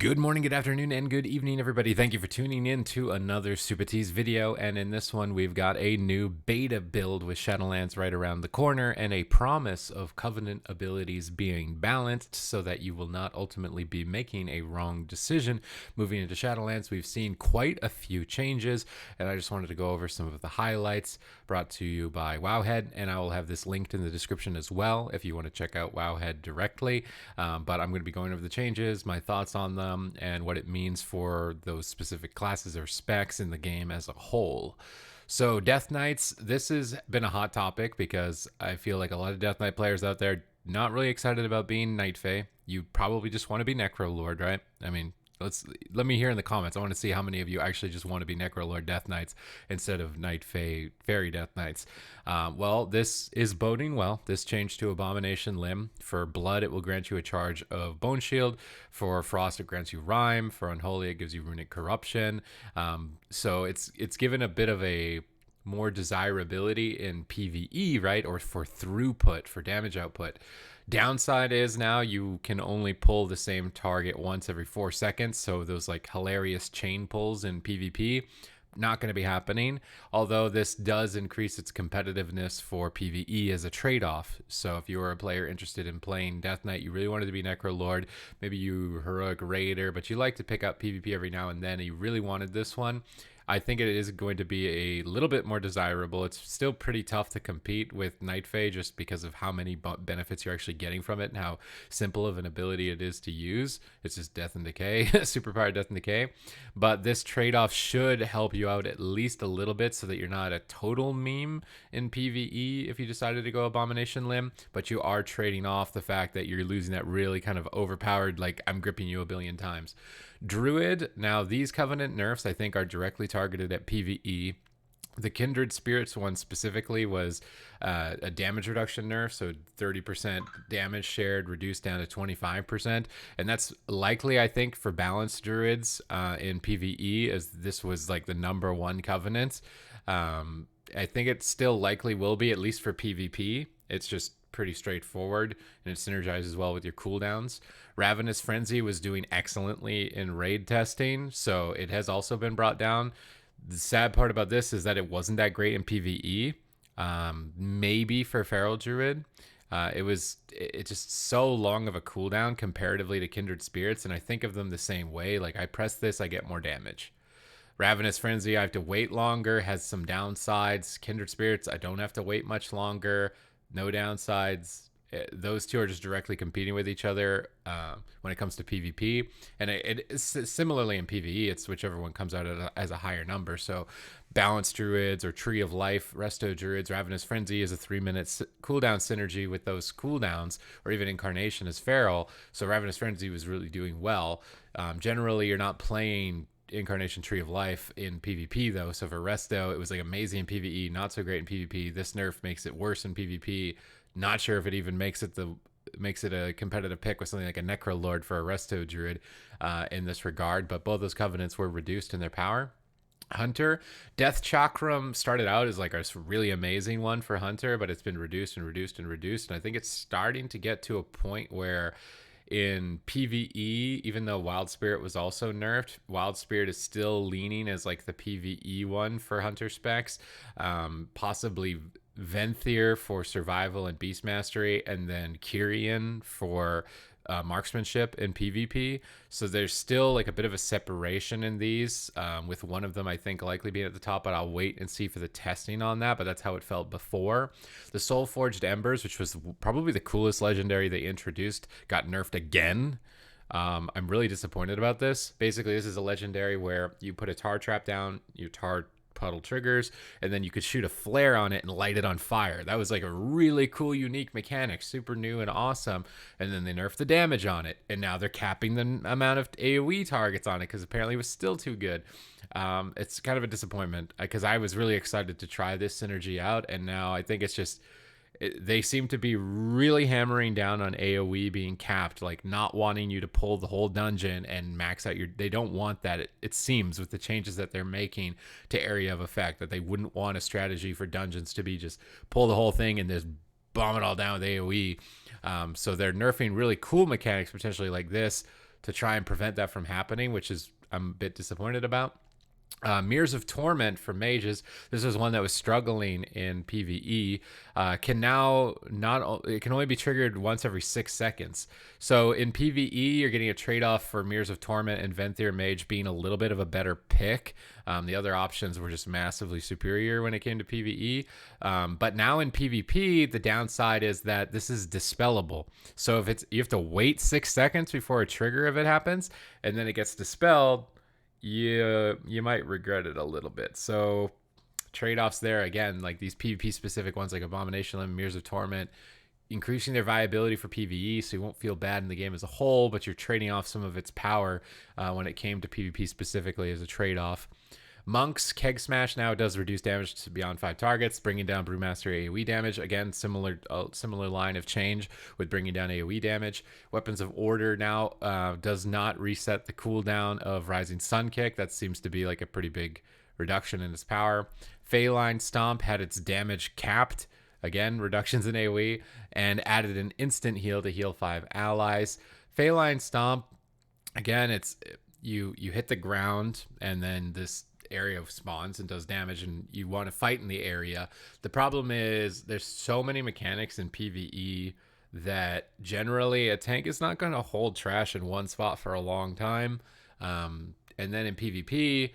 Good morning, good afternoon, and good evening, everybody. Thank you for tuning in to another Supatease video. And in this one, we've got a new beta build with Shadowlands right around the corner and a promise of Covenant abilities being balanced so that you will not ultimately be making a wrong decision. Moving into Shadowlands, we've seen quite a few changes, and I just wanted to go over some of the highlights brought to you by Wowhead, and I will have this linked in the description as well if you want to check out Wowhead directly. But I'm going to be going over the changes, my thoughts on them, and what it means for those specific classes or specs in the game as a whole. So Death Knights, this has been a hot topic because I feel like a lot of Death Knight players out there not really excited about being Night Fae. You probably just want to be Necro Lord, right? I mean, let me hear in the comments. I want to see how many of you actually just want to be Necrolord Death Knights instead of Night Fae Fairy Death Knights. Well, this is boding well. This change to Abomination Limb. For Blood, it will grant you a charge of Bone Shield. For Frost, it grants you Rhyme. For Unholy, it gives you Runic Corruption. So it's given a bit of a more desirability in PvE, right? Or for throughput, for damage output. Downside is now you can only pull the same target once every 4 seconds. So those like hilarious chain pulls in PvP, not going to be happening. Although this does increase its competitiveness for PvE as a trade-off. So if you are a player interested in playing Death Knight, you really wanted to be Necro Lord, maybe you Heroic Raider, but you like to pick up PvP every now and then, and you really wanted this one, I think it is going to be a little bit more desirable. It's still pretty tough to compete with Night Fae just because of how many benefits you're actually getting from it and how simple of an ability it is to use. It's just Death and Decay, superpowered Death and Decay. But this trade-off should help you out at least a little bit so that you're not a total meme in PvE if you decided to go Abomination Limb, but you are trading off the fact that you're losing that really kind of overpowered, like, I'm gripping you a billion times. Druid, now these Covenant nerfs I think are directly targeted at PvE. The Kindred Spirits one specifically was a damage reduction nerf, so 30% damage shared reduced down to 25%, and that's likely, I think, for balanced druids in PvE, as this was like the #1 Covenant. I think it still likely will be, at least for PvP. It's just pretty straightforward, and it synergizes well with your cooldowns. Ravenous Frenzy was doing excellently in raid testing, so it has also been brought down. The sad part about this is that it wasn't that great in PvE. Maybe for Feral Druid. It's just so long of a cooldown comparatively to Kindred Spirits, and I think of them the same way. Like, I press this, I get more damage. Ravenous Frenzy, I have to wait longer, has some downsides. Kindred Spirits, I don't have to wait much longer. No downsides. Those two are just directly competing with each other when it comes to PvP. And it is similarly in PvE, it's whichever one comes out as a higher number. So Balanced Druids or Tree of Life, Resto Druids, Ravenous Frenzy is a 3-minute cooldown synergy with those cooldowns, or even Incarnation as Feral. So Ravenous Frenzy was really doing well. Generally, you're not playing Incarnation Tree of Life in PvP though, so for Resto it was like amazing in PvE, not so great in PvP. This nerf makes it worse in PvP. Not sure if it even makes it a competitive pick with something like a Necro Lord for a Resto Druid in this regard, but both those covenants were reduced in their power. Hunter, Death Chakram started out as like a really amazing one for Hunter, but it's been reduced and reduced and reduced, and I think it's starting to get to a point where in PvE, even though Wild Spirit was also nerfed, Wild Spirit is still leaning as like the PvE one for Hunter specs. Possibly Venthyr for survival and beast mastery, and then Kyrian for marksmanship in PvP. So there's still like a bit of a separation in these, with one of them I think likely being at the top, but I'll wait and see for the testing on that. But that's how it felt before. The Soul Forged Embers, which was probably the coolest legendary they introduced, got nerfed again. I'm really disappointed about this. Basically, this is a legendary where you put a tar trap down, your tar puddle triggers, and then you could shoot a flare on it and light it on fire. That was like a really cool, unique mechanic, super new and awesome. And then they nerfed the damage on it, and now they're capping the amount of AoE targets on it because apparently it was still too good. It's kind of a disappointment because I was really excited to try this synergy out, and now I think it's just they seem to be really hammering down on AoE being capped, like not wanting you to pull the whole dungeon and max out your. They don't want that. It seems with the changes that they're making to area of effect that they wouldn't want a strategy for dungeons to be just pull the whole thing and just bomb it all down with AoE. So they're nerfing really cool mechanics potentially like this to try and prevent that from happening, which is I'm a bit disappointed about. Mirrors of Torment for mages. This is one that was struggling in PvE. Can now it can only be triggered once every 6 seconds. So in PvE, you're getting a trade-off for Mirrors of Torment and Venthyr Mage being a little bit of a better pick. The other options were just massively superior when it came to PvE. But now in PvP, the downside is that this is dispellable. So if you have to wait 6 seconds before a trigger of it happens, and then it gets dispelled, you might regret it a little bit. So trade-offs there again, like these PvP specific ones like Abomination Limb, Mirrors of Torment, increasing their viability for PvE, so you won't feel bad in the game as a whole, but you're trading off some of its power when it came to PvP specifically as a trade-off. Monk's Keg Smash now does reduce damage to beyond 5 targets, bringing down Brewmaster AoE damage. Again, similar line of change with bringing down AoE damage. Weapons of Order now does not reset the cooldown of Rising Sun Kick. That seems to be like a pretty big reduction in its power. Feline Stomp had its damage capped. Again, reductions in AoE, and added an instant heal to heal 5 allies. Feline Stomp, again, it's you hit the ground and then this area spawns and does damage, and you want to fight in the area. The problem is there's so many mechanics in PvE that generally a tank is not going to hold trash in one spot for a long time. And then in PvP,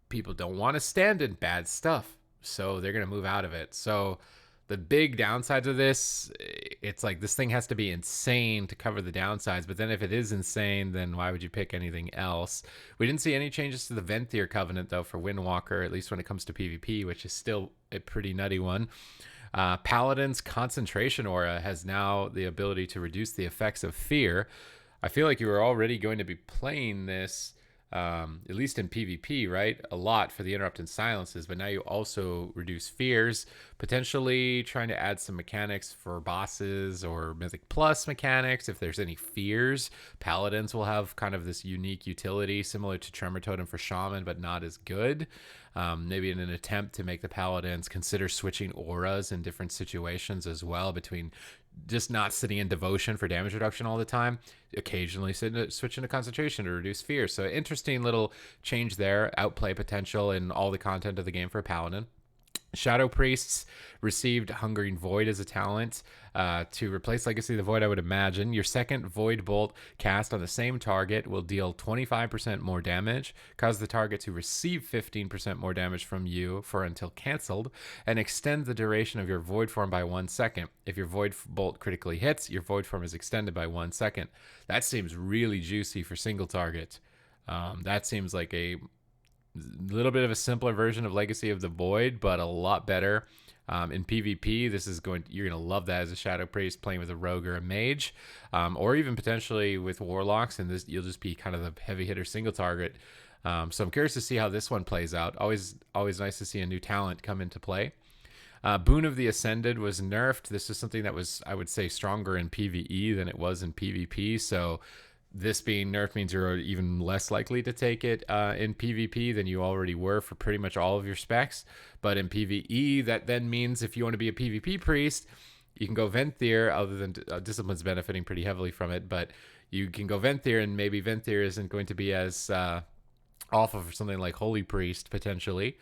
people don't want to stand in bad stuff, so they're going to move out of it. So the big downsides of this, it's like this thing has to be insane to cover the downsides. But then if it is insane, then why would you pick anything else? We didn't see any changes to the Venthyr Covenant, though, for Windwalker, at least when it comes to PvP, which is still a pretty nutty one. Paladin's Concentration Aura has now the ability to reduce the effects of fear. I feel like you were already going to be playing this, at least in PvP, right? A lot for the Interrupt and Silences, but now you also reduce fears, potentially trying to add some mechanics for bosses or Mythic Plus mechanics. If there's any fears, Paladins will have kind of this unique utility similar to Tremor Totem for Shaman, but not as good. Maybe in an attempt to make the Paladins consider switching auras in different situations as well, between just not sitting in Devotion for damage reduction all the time, occasionally switching to Concentration to reduce fear. So interesting little change there, outplay potential in all the content of the game for a Paladin. Shadow Priests received Hungering Void as a talent to replace Legacy of the Void, I would imagine. Your second Void Bolt cast on the same target will deal 25% more damage, cause the target to receive 15% more damage from you for until cancelled, and extend the duration of your Void Form by 1 second. If your Void Bolt critically hits, your Void Form is extended by 1 second. That seems really juicy for single target. That seems like a little bit of a simpler version of Legacy of the Void, but a lot better. In PvP, you're gonna love that as a Shadow Priest playing with a Rogue or a Mage, or even potentially with Warlocks, and you'll just be kind of the heavy hitter single target. So I'm curious to see how this one plays out. Always nice to see a new talent come into play. Boon of the Ascended was nerfed. This is something that was, I would say, stronger in PvE than it was in PvP. So this being nerfed means you're even less likely to take it in PvP than you already were for pretty much all of your specs. But in PvE, that then means if you want to be a PvP priest, you can go Venthyr, other than Discipline's benefiting pretty heavily from it. But you can go Venthyr, and maybe Venthyr isn't going to be as awful for something like Holy Priest, potentially.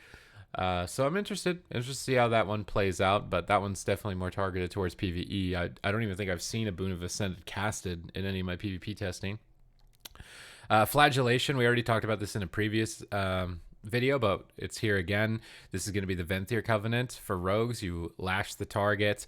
So I'm interested to see how that one plays out, but that one's definitely more targeted towards PvE. I don't even think I've seen a Boon of Ascended casted in any of my PvP testing. Flagellation, we already talked about this in a previous video, but it's here again. This is going to be the Venthyr Covenant for rogues. You lash the target,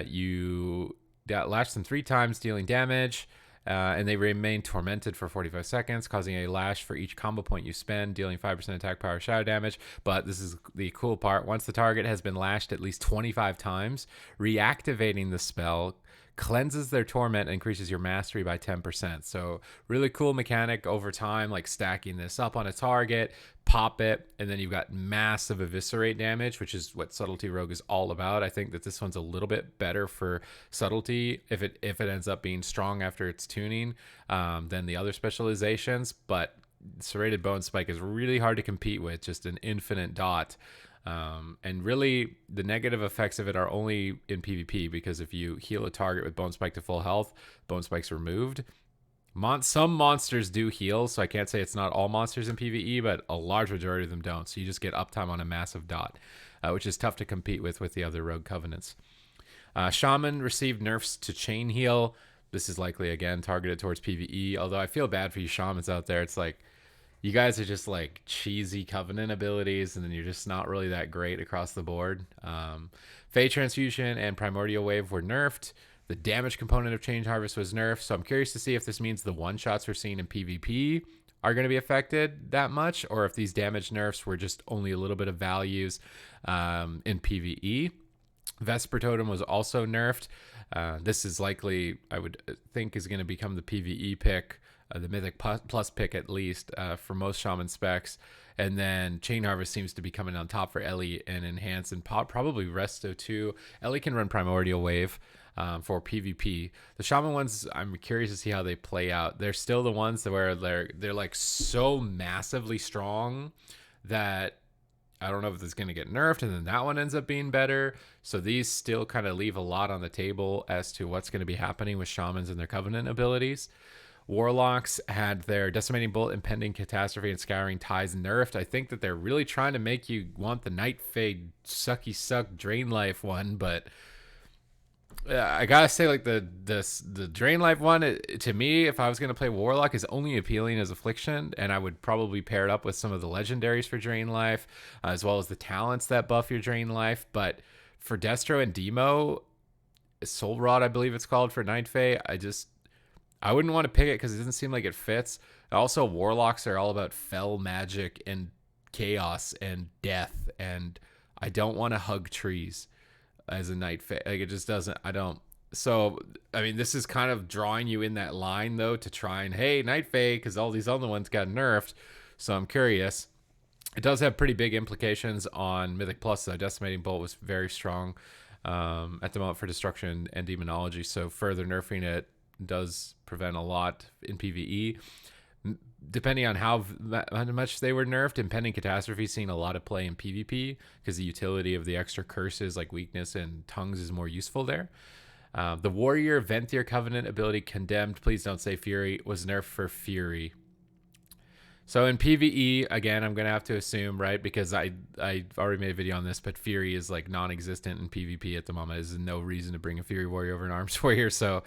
you lash them 3 times, dealing damage. And they remain tormented for 45 seconds, causing a lash for each combo point you spend, dealing 5% attack power shadow damage. But this is the cool part. Once the target has been lashed at least 25 times, reactivating the spell cleanses their torment and increases your mastery by 10%. So really cool mechanic over time, like stacking this up on a target, pop it, and then you've got massive eviscerate damage, which is what Subtlety Rogue is all about. I think that this one's a little bit better for Subtlety if it ends up being strong after its tuning than the other specializations. But Serrated Bone Spike is really hard to compete with, just an infinite dot. And really the negative effects of it are only in PvP, because if you heal a target with Bone Spike to full health, Bone Spike's removed. Some monsters do heal, so I can't say it's not all monsters in PvE, but a large majority of them don't. So you just get uptime on a massive dot, which is tough to compete with the other rogue covenants. Shaman received nerfs to chain heal. This is likely, again, targeted towards PvE, although I feel bad for you shamans out there. It's like, you guys are just like cheesy covenant abilities, and then you're just not really that great across the board. Fey Transfusion and Primordial Wave were nerfed. The damage component of Change Harvest was nerfed, so I'm curious to see if this means the one-shots we're seeing in PvP are going to be affected that much, or if these damage nerfs were just only a little bit of values in PvE. Vesper Totem was also nerfed. This is likely, I would think, is going to become the PvE pick, the Mythic Plus pick at least, for most Shaman specs. And then Chain Harvest seems to be coming on top for Ellie and Enhance, and probably Resto too. Ellie can run Primordial Wave for PvP. The Shaman ones, I'm curious to see how they play out. They're still the ones where they're like so massively strong that I don't know if it's going to get nerfed, and then that one ends up being better. So these still kind of leave a lot on the table as to what's going to be happening with Shamans and their Covenant abilities. Warlocks had their Decimating Bolt, Impending Catastrophe, and Scouring Ties nerfed. I think that they're really trying to make you want the Night Fade sucky suck Drain Life one, but I gotta say, like, the Drain Life one, to me, if I was gonna play Warlock, is only appealing as Affliction, and I would probably pair it up with some of the legendaries for Drain Life, as well as the talents that buff your Drain Life. But for Destro and Demo, Soul Rod, I believe it's called, for Night Fae, I wouldn't want to pick it because it doesn't seem like it fits. Also, Warlocks are all about fell magic and chaos and death, and I don't want to hug trees as a Night Fae. Like, it just doesn't, I don't. So, I mean, this is kind of drawing you in that line, though, to try and, hey, Night Fae, because all these other ones got nerfed. So I'm curious. It does have pretty big implications on Mythic Plus, though. Decimating Bolt was very strong at the moment for Destruction and Demonology, so further nerfing it does prevent a lot in PvE. Depending on how much they were nerfed, Impending Catastrophe seen a lot of play in PvP because the utility of the extra curses like Weakness and Tongues is more useful there. The Warrior Venthyr Covenant ability Condemned, Please Don't Say Fury, was nerfed for Fury. So in PvE, again, I'm going to have to assume, right, because I already made a video on this, but Fury is like non-existent in PvP at the moment. There's no reason to bring a Fury Warrior over an Arms Warrior, so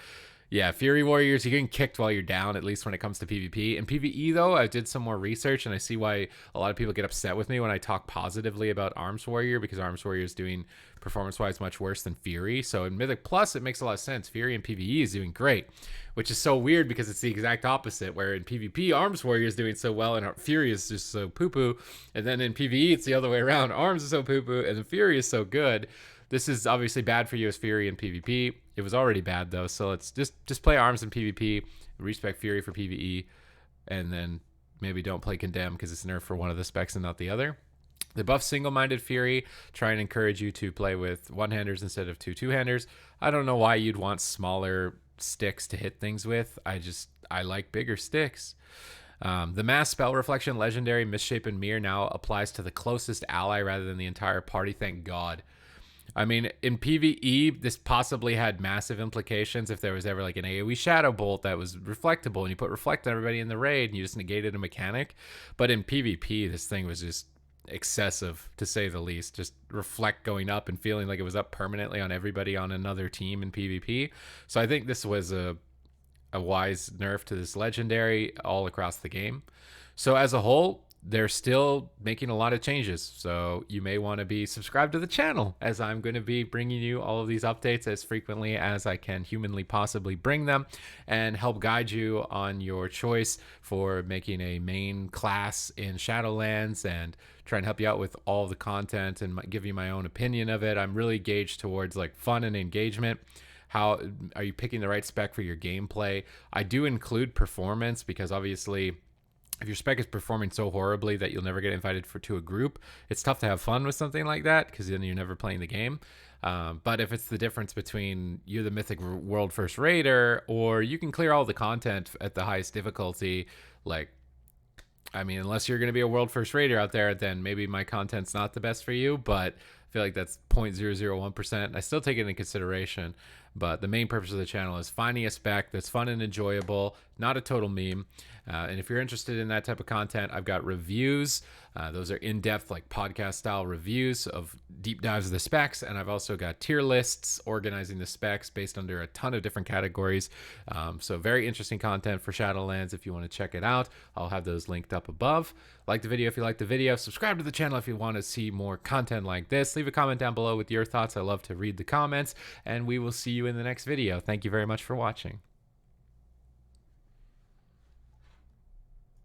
yeah, Fury Warriors, you're getting kicked while you're down, at least when it comes to PvP. In PvE, though, I did some more research, and I see why a lot of people get upset with me when I talk positively about Arms Warrior, because Arms Warrior is doing, performance-wise, much worse than Fury. So in Mythic Plus, it makes a lot of sense. Fury in PvE is doing great, which is so weird because it's the exact opposite, where in PvP, Arms Warrior is doing so well, and Fury is just so poo-poo. And then in PvE, it's the other way around. Arms is so poo-poo, and the Fury is so good. This is obviously bad for you as Fury in PvP. It was already bad, though, so let's just play Arms in PvP, respec Fury for PvE, and then maybe don't play Condemn because it's nerfed for one of the specs and not the other. They buff Single-Minded Fury, try and encourage you to play with one-handers instead of two-handers. I don't know why you'd want smaller sticks to hit things with. I like bigger sticks. The Mass Spell Reflection Legendary Misshapen Mirror now applies to the closest ally rather than the entire party, thank God. I mean, in PvE, this possibly had massive implications if there was ever like an AoE Shadow Bolt that was reflectable and you put Reflect on everybody in the raid and you just negated a mechanic. But in PvP, this thing was just excessive, to say the least. Just Reflect going up and feeling like it was up permanently on everybody on another team in PvP. So I think this was a wise nerf to this legendary all across the game. So as a whole, they're still making a lot of changes, so you may want to be subscribed to the channel, as I'm going to be bringing you all of these updates as frequently as I can humanly possibly bring them, and help guide you on your choice for making a main class in Shadowlands, and try and help you out with all the content and give you my own opinion of it. I'm really gauged towards like fun and engagement. How are you picking the right spec for your gameplay? I do include performance because obviously, if your spec is performing so horribly that you'll never get invited to a group, it's tough to have fun with something like that because then you're never playing the game. But if it's the difference between you're the Mythic World First Raider or you can clear all the content at the highest difficulty, like, I mean, unless you're going to be a World First Raider out there, then maybe my content's not the best for you, but I feel like that's 0.001%. I still take it into consideration, but the main purpose of the channel is finding a spec that's fun and enjoyable, not a total meme. And if you're interested in that type of content, I've got reviews. Those are in-depth, like podcast-style reviews of deep dives of the specs. And I've also got tier lists organizing the specs based under a ton of different categories. So very interesting content for Shadowlands if you want to check it out. I'll have those linked up above. Like the video if you like the video. Subscribe to the channel if you want to see more content like this. Leave a comment down below with your thoughts. I love to read the comments. And we will see you in the next video. Thank you very much for watching.